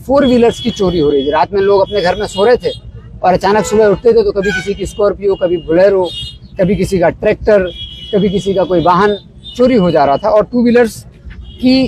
4 wheelers की चोरी हो रही थी। रात में लोग अपने घर में सो रहे थे और अचानक सुबह उठते थे तो कभी किसी की स्कॉर्पियो, कभी बोलेरो, कभी किसी का ट्रैक्टर, कभी किसी का कोई वाहन चोरी हो जा रहा था। और 2 व्हीलर्स की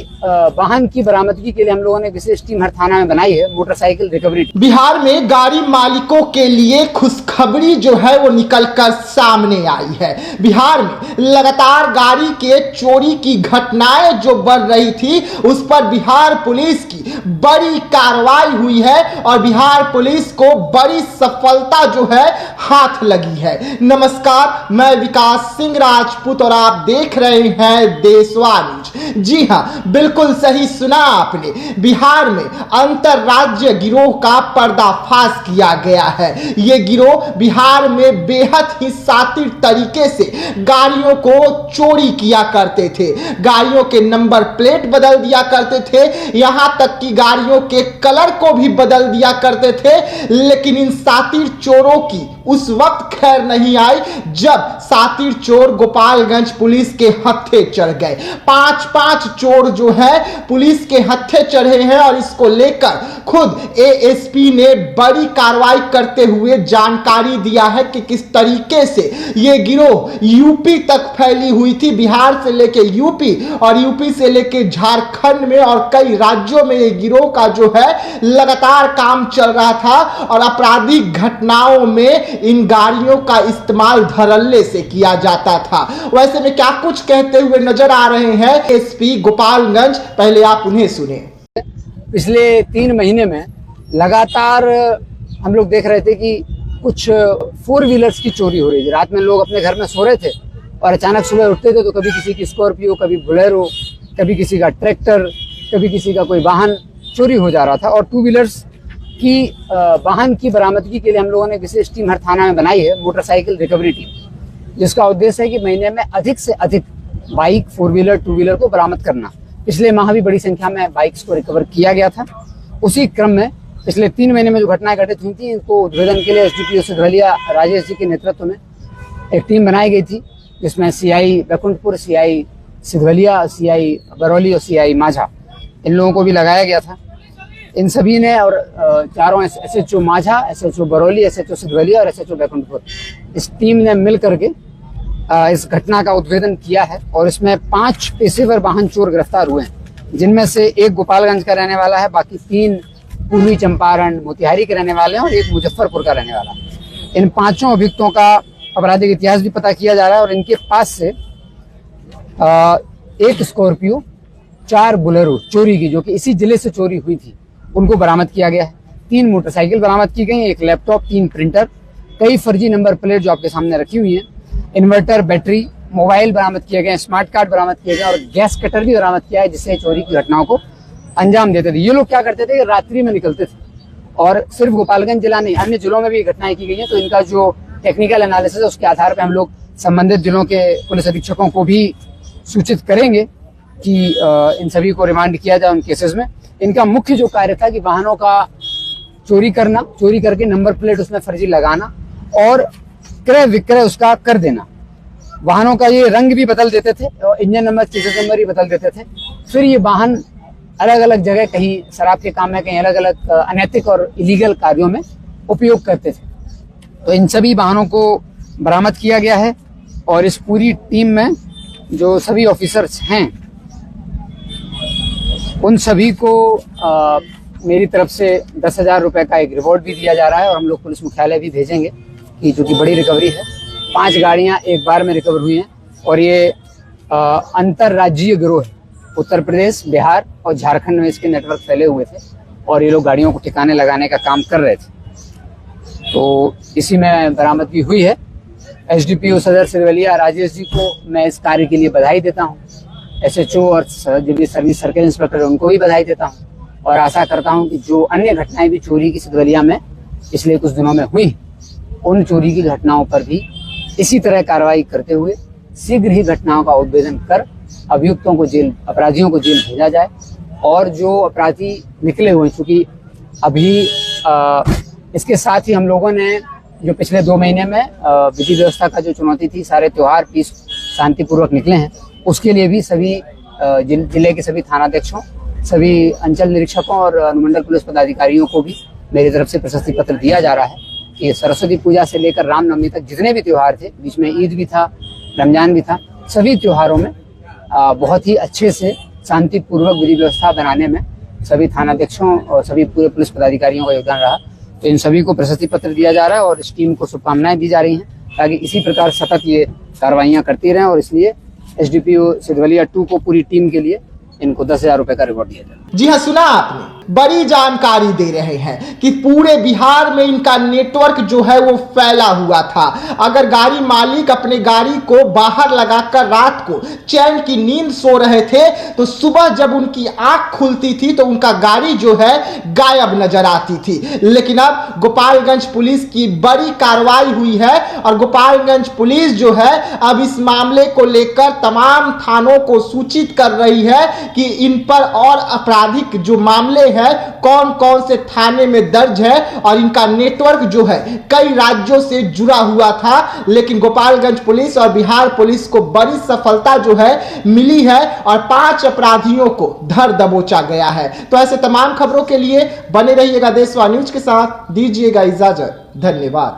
वाहन की बरामदगी के लिए हम लोगों ने विशेष टीम हर थाना में बनाई है, मोटरसाइकिल रिकवरी टीम। बिहार में गाड़ी मालिकों के लिए खुशखबरी जो है वो निकलकर सामने आई है। बिहार में लगातार गाड़ी के चोरी की घटनाएं जो बढ़ रही थी, उस पर बिहार पुलिस की बड़ी कार्रवाई हुई है और बिहार पुलिस को बड़ी सफलता जो है हाथ लगी है। नमस्कार, मैं विकास सिंह राजपूत और आप देख रहे हैं देशवा न्यूज। जी हाँ, बिल्कुल सही सुना आपने। बिहार में अंतरराज्य गिरोह का पर्दाफाश किया गया है। ये गिरोह बिहार में बेहद ही शातिर तरीके से गाड़ियों को चोरी किया करते थे। गाड़ियों के नंबर प्लेट बदल दिया करते थे, यहां तक कि गाड़ियों के कलर को भी बदल दिया करते थे। लेकिन इन शातिर चोरों की उस वक्त खैर नहीं आई जब शातिर चोर गोपालगंज पुलिस के हत्थे चढ़ गए। 5 चोर जो है पुलिस के हत्थे चढ़े हैं और इसको लेकर खुद एएसपी ने बड़ी कार्रवाई करते हुए जानकारी दिया है कि किस तरीके से ये गिरोह यूपी तक फैली हुई थी। बिहार से लेके यूपी और यूपी से लेके झारखंड में और कई राज्यों में ये गिरोह का जो है लगातार काम चल रहा था और आपराधिक घटनाओं में इन गाड़ियों का इस्तेमाल धड़ल्ले से किया जाता था। वैसे में क्या कुछ कहते हुए नजर आ रहे हैं एसपी गोपालगंज, पहले आप उन्हें सुने। पिछले 3 महीने में लगातार हम लोग देख रहे थे कि कुछ 4 व्हीलर्स की चोरी हो रही थी। रात में लोग अपने घर में सो रहे थे और अचानक सुबह उठते थे तो कभी किसी की स्कॉर्पियो, कभी बोलेरो, कभी किसी का ट्रैक्टर, कभी किसी का कोई वाहन चोरी हो जा रहा था। और 2 व्हीलर्स की वाहन की बरामदगी के लिए हम लोगों ने विशेष टीम हर थाना में बनाई है, मोटरसाइकिल रिकवरी टीम, जिसका उद्देश्य है कि महीने में अधिक से अधिक बाइक, 4 व्हीलर, 2 व्हीलर को बरामद करना। पिछले माह भी बड़ी संख्या में बाइक्स को रिकवर किया गया था। उसी क्रम में पिछले 3 महीने में जो घटनाएं घटित हुई थी, इनको उद्भेदन के लिए एसडीपीओ सिधवलिया राजेश जी के नेतृत्व में एक टीम बनाई गई थी, जिसमें CI Baikunthpur, CI Sidhwalia, CI Barauli और सीआई माझा, इन लोगों को भी लगाया गया था। इन सभी ने और चारों एसएचओ माझा, एसएचओ बरौली, एसएचओ सिधवलिया और एसएचओ बैकुंठपुर, इस टीम ने मिल करके इस घटना का उद्भेदन किया है और इसमें 5 पेशेवर वाहन चोर गिरफ्तार हुए हैं, जिनमें से एक गोपालगंज का रहने वाला है, बाकी 3 पूर्वी चंपारण मोतिहारी के रहने वाले हैं और एक मुजफ्फरपुर का रहने वाला है। इन 5 अभियुक्तों का आपराधिक इतिहास भी पता किया जा रहा है और इनके पास से एक स्कॉर्पियो, 4 बोलेरो चोरी की, जो कि इसी जिले से चोरी हुई थी, उनको बरामद किया गया है। 3 मोटरसाइकिल बरामद की गई, एक लैपटॉप, 3 प्रिंटर, कई फर्जी नंबर प्लेट जो आपके सामने रखी हुई है, इन्वर्टर, बैटरी, मोबाइल बरामद किए गए, स्मार्ट कार्ड बरामद किए गए और गैस कटर भी बरामद किया है, जिससे चोरी की घटनाओं को अंजाम देते थे। ये लोग क्या करते थे, रात्रि में निकलते थे और सिर्फ गोपालगंज जिला नहीं, अन्य जिलों में भी घटनाएं की गई हैं। तो इनका जो टेक्निकल एनालिसिस है, उसके आधार पर हम लोग संबंधित जिलों के पुलिस अधीक्षकों को भी सूचित करेंगे कि इन सभी को रिमांड किया जाए उन केसेस में। इनका मुख्य जो कार्य था कि वाहनों का चोरी करना, चोरी करके नंबर प्लेट उसमें फर्जी लगाना और क्रय विक्रय उसका कर देना। वाहनों का ये रंग भी बदल देते थे और इंजन नंबर, चीजें नंबर ही बदल देते थे। फिर ये वाहन अलग अलग जगह, कहीं शराब के काम में, कहीं अलग अलग अनैतिक और इलीगल कार्यों में उपयोग करते थे। तो इन सभी वाहनों को बरामद किया गया है और इस पूरी टीम में जो सभी ऑफिसर्स हैं, उन सभी को मेरी तरफ से 10,000 रुपए का एक रिवॉर्ड भी दिया जा रहा है और हम लोग पुलिस मुख्यालय भी भेजेंगे, कि जो कि बड़ी रिकवरी है। 5 गाड़ियां एक बार में रिकवर हुई हैं और ये अंतरराज्यीय गिरोह है। उत्तर प्रदेश, बिहार और झारखंड में इसके नेटवर्क फैले हुए थे और ये लोग गाड़ियों को ठिकाने लगाने का काम कर रहे थे। तो इसी में बरामदगी हुई है। एसडीपीओ सदर सिधवलिया राजेश जी को मैं इस कार्य के लिए बधाई देता हूँ। एसएचओ और जो भी सर्विस सर्किल इंस्पेक्टर, उनको भी बधाई देता हूँ और आशा करता हूँ कि जो अन्य घटनाएं भी चोरी की सिधवलिया में पिछले कुछ दिनों में हुई, उन चोरी की घटनाओं पर भी इसी तरह कार्रवाई करते हुए शीघ्र ही घटनाओं का उद्भेदन कर अभियुक्तों को जेल, अपराधियों को जेल भेजा जाए। और जो अपराधी निकले हुए, चूंकि अभी इसके साथ ही हम लोगों ने जो पिछले 2 महीने में विधि व्यवस्था का जो चुनौती थी, सारे त्योहार पीस शांतिपूर्वक निकले हैं, उसके लिए भी सभी जिले के सभी थानाध्यक्षों सभी अंचल निरीक्षकों और अनुमंडल पुलिस पदाधिकारियों को भी मेरी तरफ से प्रशस्ति पत्र दिया जा रहा है कि सरस्वती पूजा से लेकर रामनवमी तक जितने भी त्यौहार थे, बीच में ईद भी था, रमजान भी था, सभी त्योहारों में बहुत ही अच्छे से शांतिपूर्वक विधि व्यवस्था बनाने में सभी थानाध्यक्षों और सभी पूरे पुलिस पदाधिकारियों का योगदान रहा। तो इन सभी को प्रशस्ति पत्र दिया जा रहा है और इस टीम को शुभकामनाएं दी जा रही हैं ताकि इसी प्रकार सतत ये कार्रवाइयां करती रहें। और इसलिए एसडीपीओ सिद्धवलिया 2 को पूरी टीम के लिए इनको 10,000 रुपए का रिवॉर्ड दिया जाए। जी हाँ, सुना आपने, बड़ी जानकारी दे रहे हैं कि पूरे बिहार में इनका नेटवर्क जो है वो फैला हुआ था। अगर गाड़ी मालिक अपने गाड़ी को बाहर लगाकर रात को चैन की नींद सो रहे थे तो सुबह जब उनकी आंख खुलती थी तो उनका गाड़ी जो है गायब नजर आती थी। लेकिन अब गोपालगंज पुलिस की बड़ी कार्रवाई हुई है और गोपालगंज पुलिस जो है अब इस मामले को लेकर तमाम थानों को सूचित कर रही है कि इन पर और आपराधिक जो मामले हैं कौन कौन से थाने में दर्ज है। और इनका नेटवर्क जो है कई राज्यों से जुड़ा हुआ था, लेकिन गोपालगंज पुलिस और बिहार पुलिस को बड़ी सफलता जो है मिली है और 5 अपराधियों को धर दबोचा गया है। तो ऐसे तमाम खबरों के लिए बने रहिएगा देशवा न्यूज के साथ। दीजिएगा इजाजत, धन्यवाद।